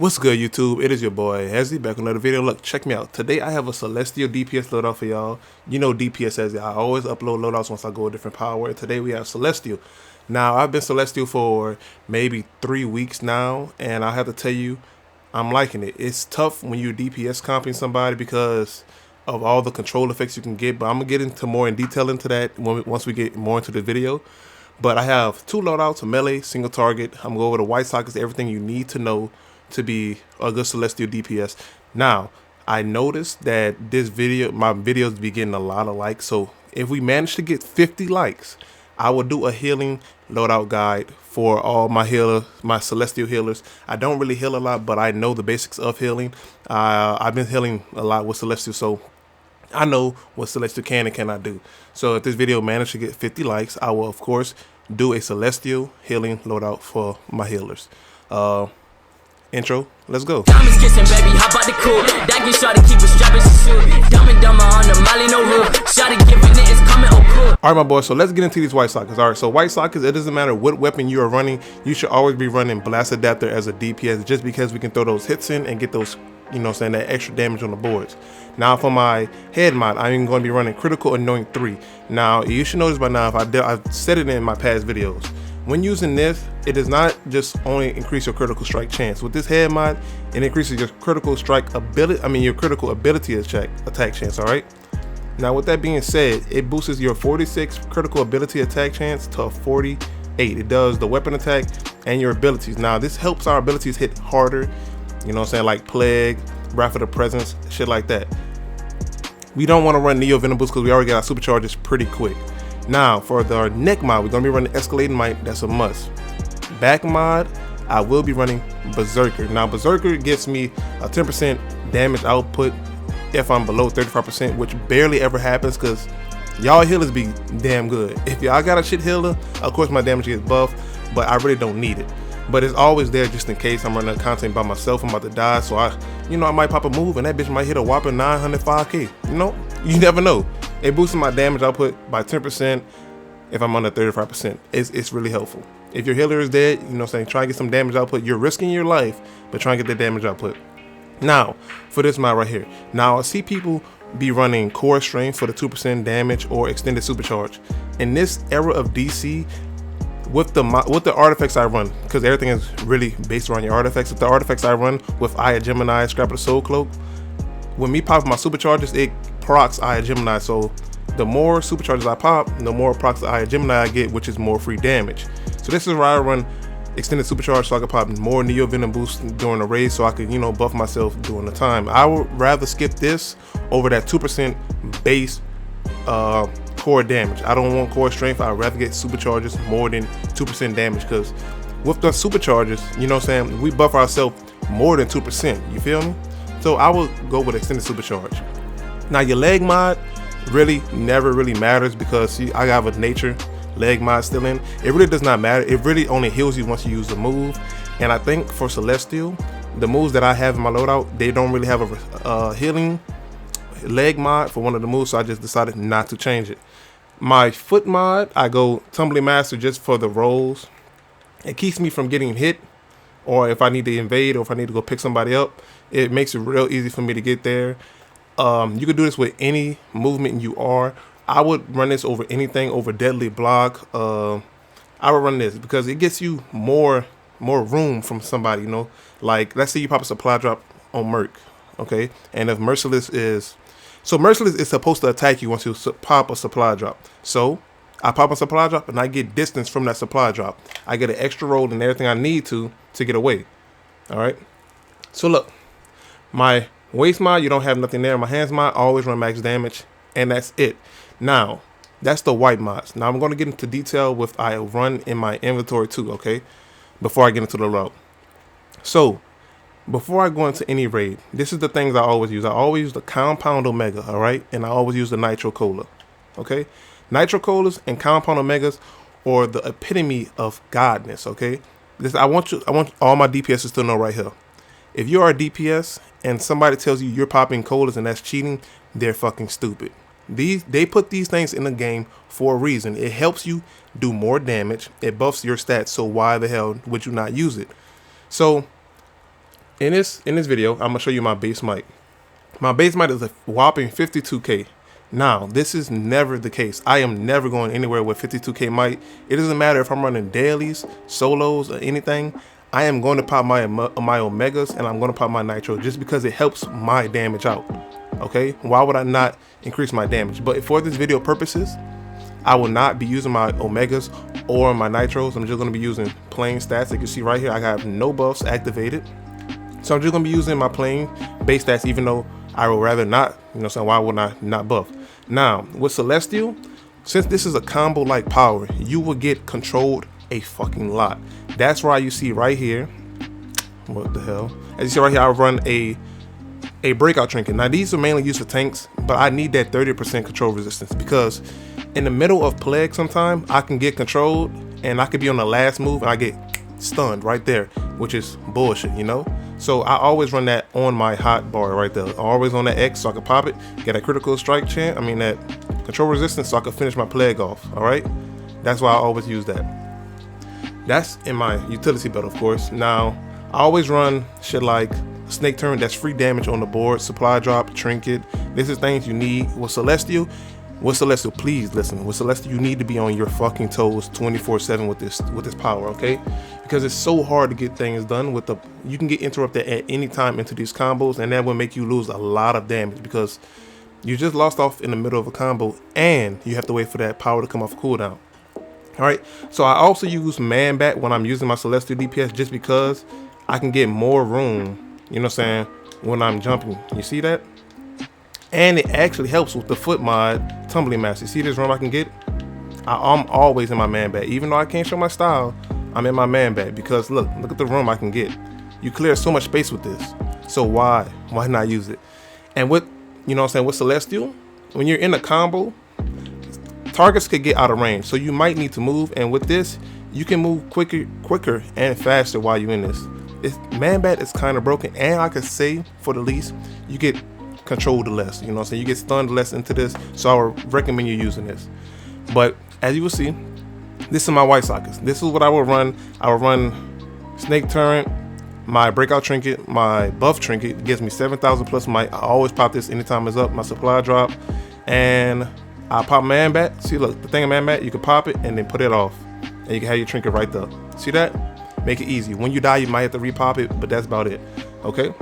What's good, YouTube? It is your boy Hesy back with another video. Look, check me out. Today I have a Celestial DPS loadout for y'all. You know DPS Hesy. I always upload loadouts once I go a different power. Today we have Celestial. Now I've been Celestial for maybe 3 weeks now, and I have to tell you, I'm liking it. It's tough when you're DPS comping somebody because of all the control effects you can get, but I'm gonna get into more in detail into that once we get more into the video. But I have 2 loadouts: a melee, single target. I'm gonna go over the white sockets, everything you need to know to be a good Celestial DPS. Now, I noticed that my videos be getting a lot of likes. So if we manage to get 50 likes, I will do a healing loadout guide for all my Celestial healers. I don't really heal a lot, but I know the basics of healing. I've been healing a lot with Celestial, so I know what Celestial can and cannot do. So if this video managed to get 50 likes, I will of course do a Celestial healing loadout for my healers. Intro, let's go. Diamonds kissing, baby, how about the cool? That get shot to keep a strap in shoe. Dumb and dumber on the Molly, no rule. Shot it, giving it is coming, oh cool. Alright, my boy, so let's get into these white sockets. Alright, so white sockets, it doesn't matter what weapon you are running, you should always be running Blast Adapter as a DPS just because we can throw those hits in and get those, you know, saying that extra damage on the boards. Now for my head mod, I'm going to be running Critical Annoying 3. Now you should notice by now, if I've said it in my past videos, when using this, it does not just only increase your critical strike chance. With this head mod, it increases your critical strike ability, your critical ability attack chance, alright? Now with that being said, it boosts your 46 critical ability attack chance to a 48. It does the weapon attack and your abilities. Now this helps our abilities hit harder, you know what I'm saying, like Plague, Wrath of the Presence, shit like that. We don't want to run Neo Venom Boost because we already got our supercharges pretty quick. Now for our neck mod, we're going to be running Escalating Might. That's a must. Back mod, I will be running Berserker. Now Berserker gets me a 10% damage output if I'm below 35%, which barely ever happens because y'all healers be damn good. If y'all got a shit healer, of course my damage gets buffed, but I really don't need it. But it's always there just in case I'm running content by myself, I'm about to die, so I might pop a move and that bitch might hit a whopping 905k. You know, you never know. It boosts my damage output by 10% if I'm under 35%. It's really helpful. If your healer is dead, you know what I'm saying, try and get some damage output. You're risking your life, but try and get the damage output. Now, for this mod right here. Now, I see people be running Core Strength for the 2% damage or Extended Supercharge. In this era of DC, with the artifacts I run, because everything is really based around your artifacts. With the artifacts I run with Eye of Gemini, Scrap of the Soul Cloak, when me pop my supercharges, it procs Eye of Gemini. So the more supercharges I pop, the more procs Eye of Gemini I get, which is more free damage. So this is where I run Extended Supercharge so I can pop more Neo Venom boost during the raid, so I could, buff myself during the time. I would rather skip this over that 2% base core damage. I don't want core strength. I'd rather get supercharges more than 2% damage, because with the supercharges, you know what I'm saying, we buff ourselves more than 2%. You feel me? So I will go with Extended Supercharge. Now your leg mod really never really matters because I have a nature leg mod still in. It really does not matter. It really only heals you once you use the move. And I think for Celestial, the moves that I have in my loadout, they don't really have a healing leg mod for one of the moves, so I just decided not to change it. My foot mod, I go Tumbling Master just for the rolls. It keeps me from getting hit, or if I need to invade, or if I need to go pick somebody up, it makes it real easy for me to get there. You can do this with any movement you are. I would run this over anything, over Deadly Block. I would run this because it gets you more room from somebody, like let's say you pop a supply drop on Merc, okay, and if Merciless is supposed to attack you once you pop a supply drop. So I pop a supply drop and I get distance from that supply drop. I get an extra roll and everything I need to get away. All right. So look, my waist mod, you don't have nothing there. My hands mod, I always run max damage, and that's it. Now, that's the white mods. Now I'm going to get into detail with I run in my inventory too, okay? Before I get into the load. So, before I go into any raid, this is the things I always use. I always use the Compound Omega, all right? And I always use the Nitro Cola, okay? Nitro Colas and Compound Omegas are the epitome of godness, okay? I want all my DPSs to know right here. If you are a DPS and somebody tells you you're popping colas and that's cheating, they're fucking stupid. They put these things in the game for a reason. It helps you do more damage. It buffs your stats. So why the hell would you not use it? So In this video, I'm gonna show you my base mic. My base mic is a whopping 52K. Now, this is never the case. I am never going anywhere with 52K mic. It doesn't matter if I'm running dailies, solos, or anything. I am going to pop my omegas and I'm going to pop my nitro just because it helps my damage out. Okay, why would I not increase my damage? But for this video purposes, I will not be using my omegas or my nitros. I'm just going to be using plain stats. You can see right here, I have no buffs activated. So I'm just going to be using my plain base stats, even though I would rather not, you know, so why would I not buff? Now, with Celestial, since this is a combo like power, you will get controlled a fucking lot. That's why you see right here, what the hell? As you see right here, I run a breakout trinket. Now, these are mainly used for tanks, but I need that 30% control resistance because in the middle of plague sometime, I can get controlled and I could be on the last move and I get stunned right there, which is bullshit, you know? So I always run that on my hot bar right there. Always on that X so I can pop it, get a critical strike chance. I mean that control resistance so I can finish my plague off, all right? That's why I always use that. That's in my utility belt, of course. Now, I always run shit like snake turn, that's free damage on the board, supply drop, trinket. This is things you need. With Celestial, please listen. With Celestial, you need to be on your fucking toes 24/7 with this power, okay? Because it's so hard to get things done with you can get interrupted at any time into these combos, and that will make you lose a lot of damage because you just lost off in the middle of a combo and you have to wait for that power to come off cooldown. All right, so I also use man bat when I'm using my Celestial DPS just because I can get more room, you know what I'm saying, when I'm jumping. You see that? And it actually helps with the foot mod, Tumbling Master. You see this room I can get? I'm always in my man bat. Even though I can't show my style, I'm in my man bat because look at the room I can get. You clear so much space with this. So why not use it? And with, you know what I'm saying, with Celestial, when you're in a combo, targets could get out of range. So you might need to move. And with this, you can move quicker and faster while you're in this. Man bat is kind of broken. And I could say, for the least, you get controlled less, you know what I'm saying? You get stunned less into this, so I would recommend you using this. But as you will see, this is my white sockets. This is what I will run. I will run snake turret, my breakout trinket, my buff trinket. It gives me 7,000 plus might. I always pop this anytime it's up, my supply drop, and I pop man bat. See, look, the thing of man bat, you can pop it and then put it off, and you can have your trinket right there. See that? Make it easy. When you die, you might have to repop it, but that's about it. Okay.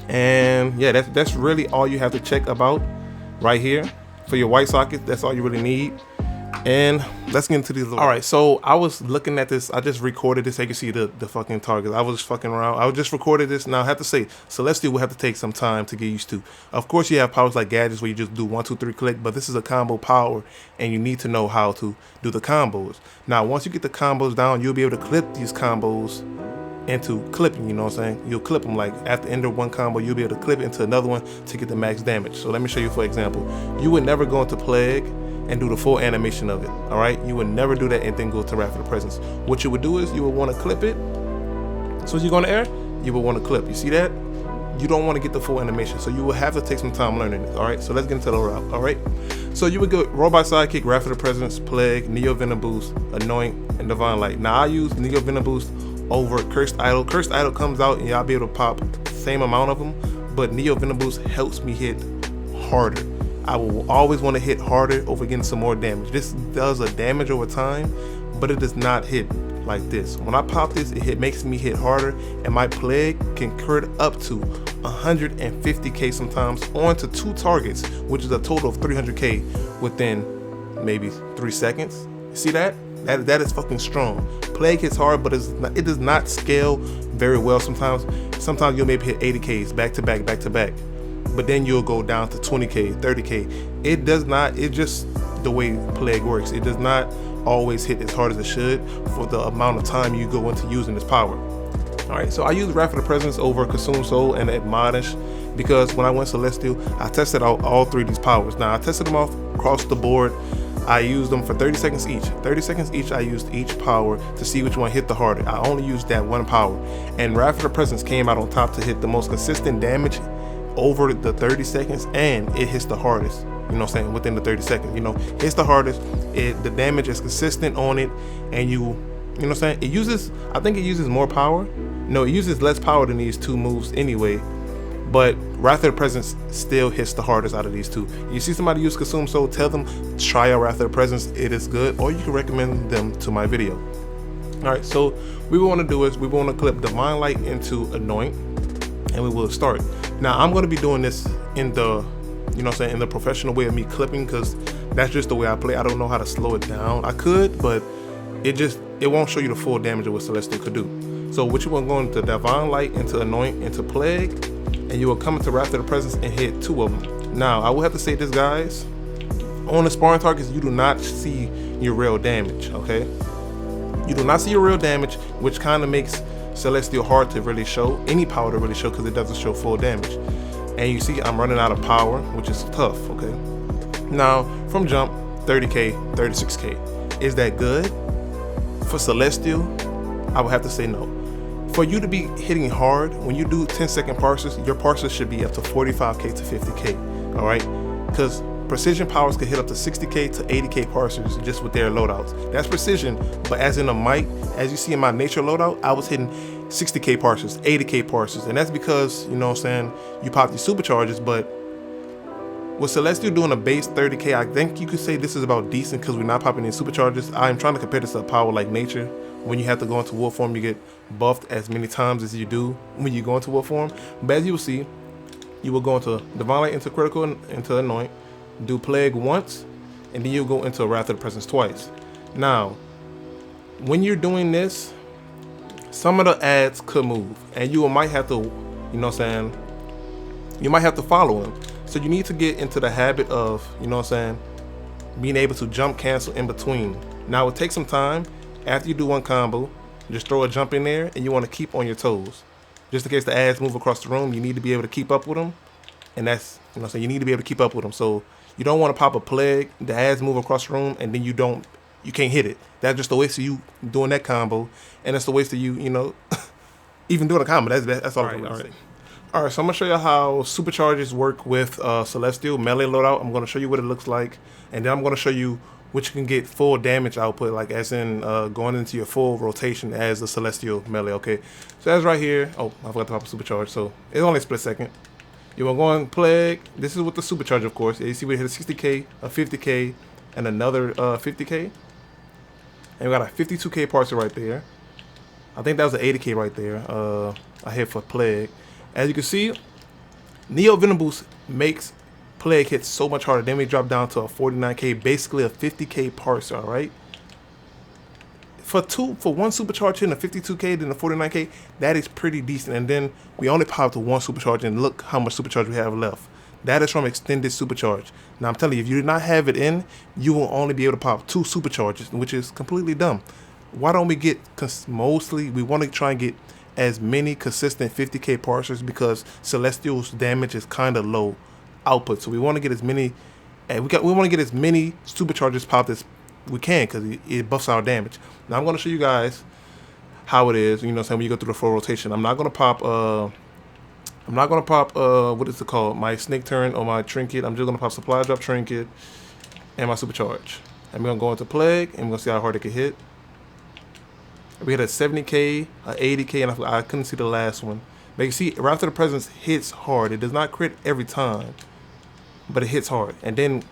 And yeah, that's really all you have to check about right here for your white socket. That's all you really need. And let's get into these. All right, so I was looking at this. I just recorded this so you can see the fucking targets. I was fucking around. I just recorded this. Now I have to say, Celestial will have to take some time to get used to. Of course, you have powers like gadgets where you just do 1, 2, 3 click, but this is a combo power, and you need to know how to do the combos. Now, once you get the combos down, you'll be able to clip these combos into clipping, you know what I'm saying? You'll clip them like at the end of one combo, you'll be able to clip it into another one to get the max damage. So let me show you, for example, you would never go into Plague and do the full animation of it, all right? You would never do that and then go to Wrath of the Presence. What you would do is you would want to clip it. So as you go in the air, you would want to clip. You see that? You don't want to get the full animation, so you will have to take some time learning it, all right? So let's get into the route, all right? So you would go Robot Sidekick, Wrath of the Presence, Plague, Neo Venom Boost, Anoint, and Divine Light. Now I use Neo Venom Boost over Cursed Idol. Cursed Idol comes out and y'all be able to pop the same amount of them, but Neo Venom Boost helps me hit harder. I will always want to hit harder over getting some more damage. This does a damage over time, but it does not hit like this. When I pop this, it makes me hit harder, and my Plague can crit up to 150k sometimes onto 2 targets, which is a total of 300k within maybe 3 seconds. You see that? That is fucking strong. Plague hits hard, but it does not scale very well sometimes. Sometimes you'll maybe hit 80Ks back to back, but then you'll go down to 20K, 30K. It does not, it's just the way Plague works. It does not always hit as hard as it should for the amount of time you go into using this power. All right, so I use Wrath of the Presence over Consume Soul and Admonish because when I went Celestial, I tested out all 3 of these powers. Now I tested them off across the board. I used them for 30 seconds each. 30 seconds each, I used each power to see which one hit the harder. I only used that one power. And Wrath of the Presence came out on top to hit the most consistent damage over the 30 seconds, and it hits the hardest. You know what I'm saying? Within the 30 seconds, you know, hits the hardest. The damage is consistent on it, and you You know what I'm saying? It uses, I think it uses more power. No, it uses less power than these two moves anyway. But Wrath of the Presence still hits the hardest out of these two. You see somebody use Consume Soul, tell them, try out Wrath of the Presence, it is good. Or you can recommend them to my video. Alright, so what we want to do is we want to clip Divine Light into Anoint. And we will start. Now I'm going to be doing this in the, you know what I'm saying, in the professional way of me clipping, because that's just the way I play. I don't know how to slow it down. I could, but it won't show you the full damage of what Celestial could do. So what you want to go into Divine Light, into Anoint, into Plague, and you will come into Wrath of the Presence and hit 2 of them. Now I will have to say this, guys, on the sparring targets you do not see your real damage, okay? You do not see your real damage, which kind of makes Celestial hard to really show, any power to really show, because it doesn't show full damage. And you see I'm running out of power, which is tough, okay? Now from jump, 30k, 36k. Is that good? For Celestial, I would have to say no. For you to be hitting hard, when you do 10-second parsers, your parsers should be up to 45k to 50k, all right? Because precision powers could hit up to 60k to 80k parsers just with their loadouts. That's precision, but as in a might, as you see in my nature loadout, I was hitting 60k parsers, 80k parsers, and that's because, you know what I'm saying, you pop these supercharges. But with Celestial doing a base 30k, I think you could say this is about decent because we're not popping any supercharges. I'm trying to compare this to a power like nature. When you have to go into wolf form, you get buffed as many times as you do when you go into wolf form. But as you will see, you will go into Divine Light, into Critical, into Anoint, do Plague once, and then you'll go into Wrath of the Presence twice. Now, when you're doing this, some of the ads could move, and you might have to, you know what I'm saying, you might have to follow them. So you need to get into the habit of, you know what I'm saying, being able to jump cancel in between. Now it takes some time. After you do one combo, just throw a jump in there, and you want to keep on your toes. Just in case the ads move across the room, you need to be able to keep up with them. And that's, you know what I'm saying, you need to be able to keep up with them. So you don't want to pop a plague, the ads move across the room, and then you can't hit it. That's just a waste of you doing that combo, and it's the waste of you, you know, even doing a combo. That's all. All right. All right, so I'm gonna show you how supercharges work with Celestial melee loadout. I'm gonna show you what it looks like, and then I'm gonna show you which you can get full damage output, like as in going into your full rotation as a Celestial melee. Okay, so that's right here. Oh, I forgot to pop a supercharge, so it's only a split second. You want to go on Plague. This is with the supercharge, of course. You see we hit a 60k, a 50k, and another 50k, and we got a 52k parser right there. I think that was an 80k right there. I hit for Plague. As you can see, Neo Venom Boost makes Plague hit so much harder. Then we drop down to a 49k, basically a 50k parser, all right? For one supercharge hitting a 52k, then a 49k, that is pretty decent. And then we only popped to one supercharge, and look how much supercharge we have left. That is from extended supercharge. Now I'm telling you, if you do not have it in, you will only be able to pop 2 supercharges, which is completely dumb. Why don't we get, mostly we want to try and get as many consistent 50k parsers, because Celestial's damage is kind of low output. So we want to get as many, and we want to get as many supercharges popped as we can, because it buffs our damage. Now I'm going to show you guys how it is, you know what I'm saying, when you go through the full rotation. I'm not going to pop what is it called, my snake turn or my trinket. I'm just going to pop supply drop, trinket, and my supercharge. And we're going to go into Plague, and we're going to see how hard it can hit. We hit a 70k, a 80k, and I couldn't see the last one. But you see, Wrath of the Presence hits hard. It does not crit every time, but it hits hard. And then,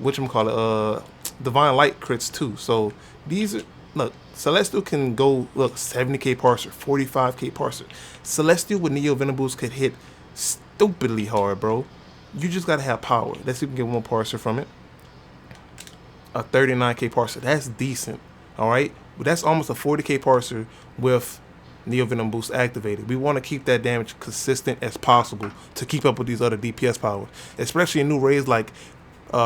whatchamacallit, Divine Light crits too. So these are, look, Celestial can go, look, 70k parser, 45k parser. Celestial with Neo Venom Boost could hit stupidly hard, bro. You just gotta have power. Let's see if we can get one parser from it. A 39k parser, that's decent, all right? But that's almost a 40k parser with Neo Venom Boost activated. We want to keep that damage consistent as possible to keep up with these other DPS powers, especially in new raids like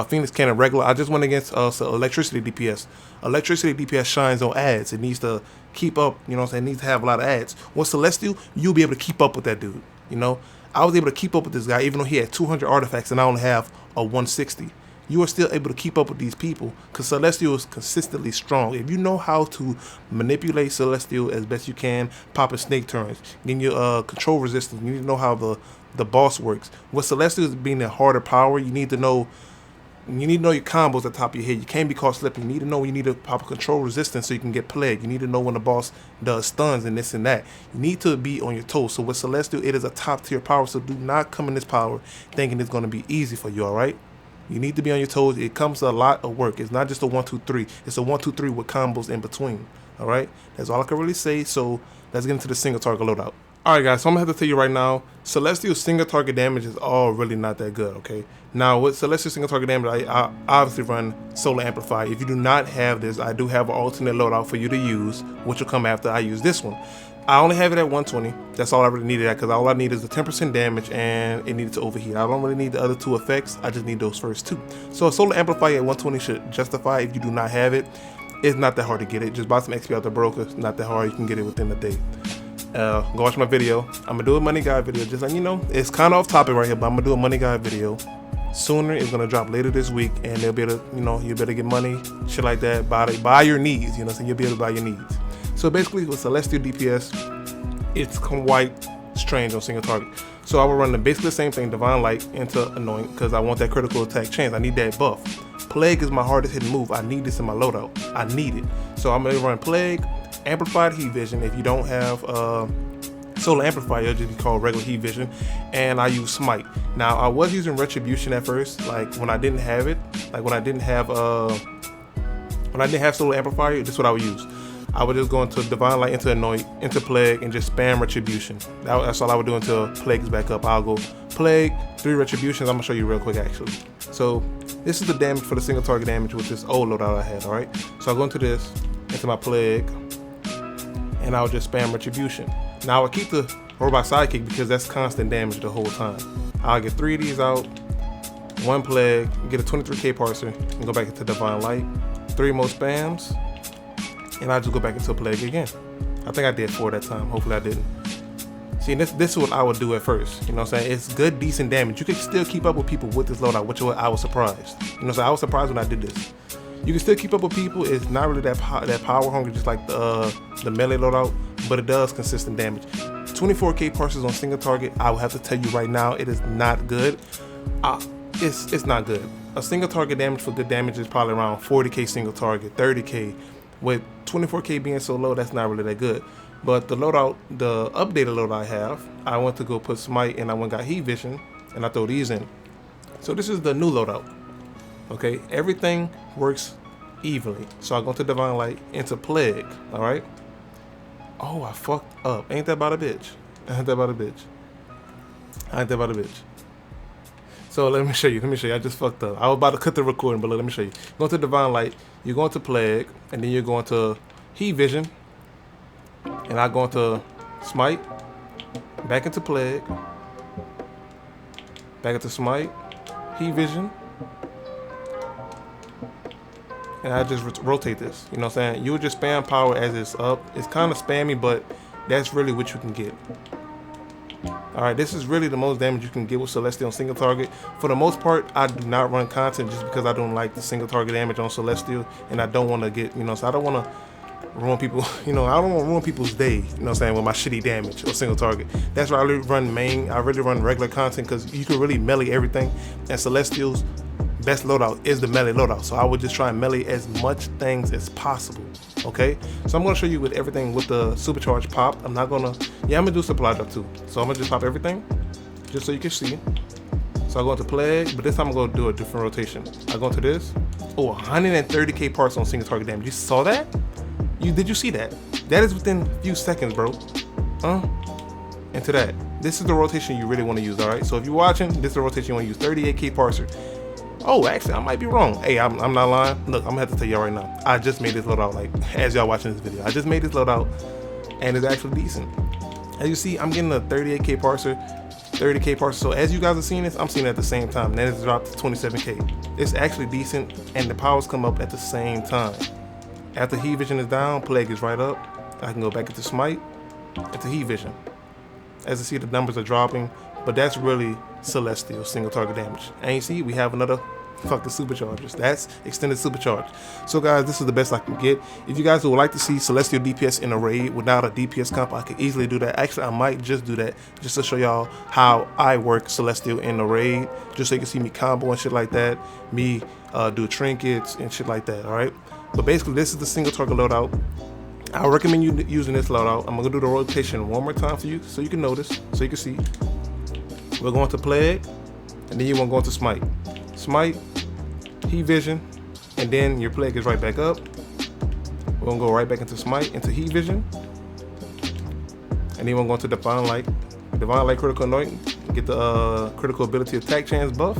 Phoenix Cannon regular. I just went against Electricity DPS. Electricity DPS shines on ads. It needs to keep up, you know what I'm saying? It needs to have a lot of ads. With Celestial, you'll be able to keep up with that dude, you know? I was able to keep up with this guy even though he had 200 artifacts and I only have a 160. You are still able to keep up with these people because Celestial is consistently strong. If you know how to manipulate Celestial as best you can, popping snake turns, getting your control resistance, you need to know how the boss works. With Celestial being a harder power, you need to know You need to know your combos at the top of your head. You can't be caught slipping. You need to know when you need to pop a control resistance so you can get plague. You need to know when the boss does stuns and this and that. You need to be on your toes. So with Celestial, it is a top tier power. So do not come in this power thinking it's going to be easy for you, all right? You need to be on your toes. It comes a lot of work. It's not just a 1, 2, 3. It's a 1, 2, 3 with combos in between, all right? That's all I can really say. So let's get into the single target loadout. All right, guys, so I'm going to have to tell you right now, Celestial single target damage is all really not that good, okay? Now, with Celestial single target damage, I obviously run Solar Amplify. If you do not have this, I do have an alternate loadout for you to use, which will come after I use this one. I only have it at 120. That's all I really needed at, because all I need is the 10% damage, and it needed to overheat. I don't really need the other 2 effects. I just need those first 2. So a Solar Amplify at 120 should justify if you do not have it. It's not that hard to get it. Just buy some XP out the broker. It's not that hard. You can get it within a day. Go watch my video. I'm gonna do a money guide video, just like, you know, it's kind of off topic right here, but I'm gonna do a money guide video sooner. It's gonna drop later this week, and they'll be able to, you know, you better get money, shit like that, buy your needs, you know, so you'll be able to buy your needs. So basically with Celestial DPS, it's quite strange on single target. So I will run basically the same thing, Divine Light into Annoying, because I want that critical attack chance. I need that buff. Plague is my hardest hitting move. I need this in my loadout. I need it. So I'm gonna run Plague, Amplified Heat Vision. If you don't have Solar Amplifier, it'll just be called regular Heat Vision, and I use Smite. Now I was using Retribution at first, like when I didn't have it, like when I didn't have Solar Amplifier. This is what I would use. I would just go into Divine Light, into Annoy, into Plague, and just spam Retribution. That's all I would do until Plague is back up. I'll go Plague, 3 Retributions. I'm gonna show you real quick actually. So this is the damage for the single target damage with this old loadout I had. All right. So I'll go into this, into my Plague, and I'll just spam Retribution. Now I'll keep the Robot Sidekick because that's constant damage the whole time. I'll get 3 of these out, 1 Plague, get a 23k parser, and go back into Divine Light. 3 more spams, and I'll just go back into Plague again. I think I did 4 that time. Hopefully I didn't. See, this is what I would do at first. You know what I'm saying? It's good, decent damage. You can still keep up with people with this loadout, which I was surprised. You know what I'm saying? I was surprised when I did this. You can still keep up with people. It's not really that power hungry, just like the melee loadout, but it does consistent damage. 24k parsers on single target. I will have to tell you right now, it is not good. It's not good. A single target damage for good damage is probably around 40k single target, 30k. With 24k being so low, that's not really that good. But the loadout, the updated loadout I have, I went to go put Smite, and I went and got Heat Vision, and I throw these in. So this is the new loadout. Okay, everything works evenly. So I go to Divine Light, into Plague, all right? Oh, I fucked up. Ain't that about a bitch? Ain't that about a bitch? Ain't that about a bitch? So let me show you. I just fucked up. I was about to cut the recording, but let me show you. Go to Divine Light, you go into Plague, and then you're going to Heat Vision, and I go into Smite, back into Plague, back into Smite, Heat Vision, and I just rotate this. You know what I'm saying? You would just spam power as it's up. It's kind of spammy, but that's really what you can get. Alright, this is really the most damage you can get with Celestial on single target. For the most part, I do not run content just because I don't like the single target damage on Celestial, and I don't want to get, you know, so I don't want to ruin people, you know, I don't want to ruin people's day, you know what I'm saying, with my shitty damage or single target. That's why I really run main. I really run regular content because you can really melee everything, and Celestial's best loadout is the melee loadout. So I would just try and melee as much things as possible. Okay, so I'm gonna show you with everything with the supercharged pop. I'm not gonna, yeah, I'm gonna do supply drop too. So I'm gonna just pop everything just so you can see. So I go into Plague, but this time I'm gonna do a different rotation. I go into this. Oh, 130k parts on single target damage. You saw that? Did you see that? That is within a few seconds, bro. Into that. This is the rotation you really want to use. All right. So if you're watching, this is the rotation you want to use. 38k parser. Oh, actually, I might be wrong. Hey, I'm not lying. Look, I'm gonna have to tell y'all right now. I just made this loadout, like, as y'all watching this video. I just made this loadout, and it's actually decent. As you see, I'm getting a 38k parser, 30k parser. So as you guys are seeing this, I'm seeing it at the same time. And then it's dropped to 27k. It's actually decent, and the powers come up at the same time. After Heat Vision is down, Plague is right up. I can go back into Smite, into Heat Vision. As you see, the numbers are dropping, but that's really Celestial single target damage. And you see, we have another fuck the superchargers. That's extended supercharge. So guys, this is the best I can get. If you guys would like to see Celestial DPS in a raid without a DPS comp, I could easily do that. Actually, I might just do that just to show y'all how I work Celestial in a raid, just so you can see me combo and shit like that, me do trinkets and shit like that. All right, but basically this is the single target loadout. I recommend you using this loadout. I'm gonna do the rotation one more time for you so you can notice, so you can see. We're going to Plague, and then you want to go into Smite. Smite, Heat Vision, and then your Plague is right back up. We're gonna go right back into Smite, into Heat Vision, and then we're going to go into Divine Light. Divine Light critical anointing, get the critical ability attack chance buff.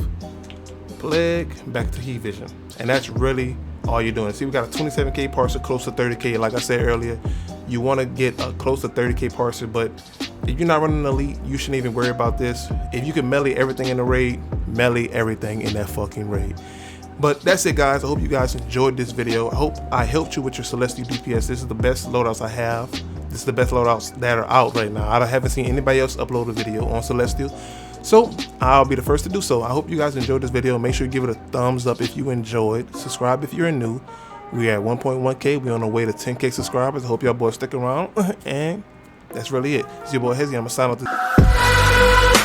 Plague, back to Heat Vision, and that's really all you're doing. See, we got a 27k parser, close to 30k. Like I said earlier, you want to get a close to 30k parser, but if you're not running elite, you shouldn't even worry about this. If you can melee everything in the raid, melee everything in that fucking raid. But that's it, guys. I hope you guys enjoyed this video. I hope I helped you with your Celestial DPS. This is the best loadouts I have. This is the best loadouts that are out right now. I haven't seen anybody else upload a video on Celestial, so I'll be the first to do so. I hope you guys enjoyed this video. Make sure you give it a thumbs up if you enjoyed. Subscribe if you're new. We're at 1.1k. We're on our way to 10k subscribers. I hope y'all boys stick around. And that's really it. It's your boy Hesy. I'm going to sign off this.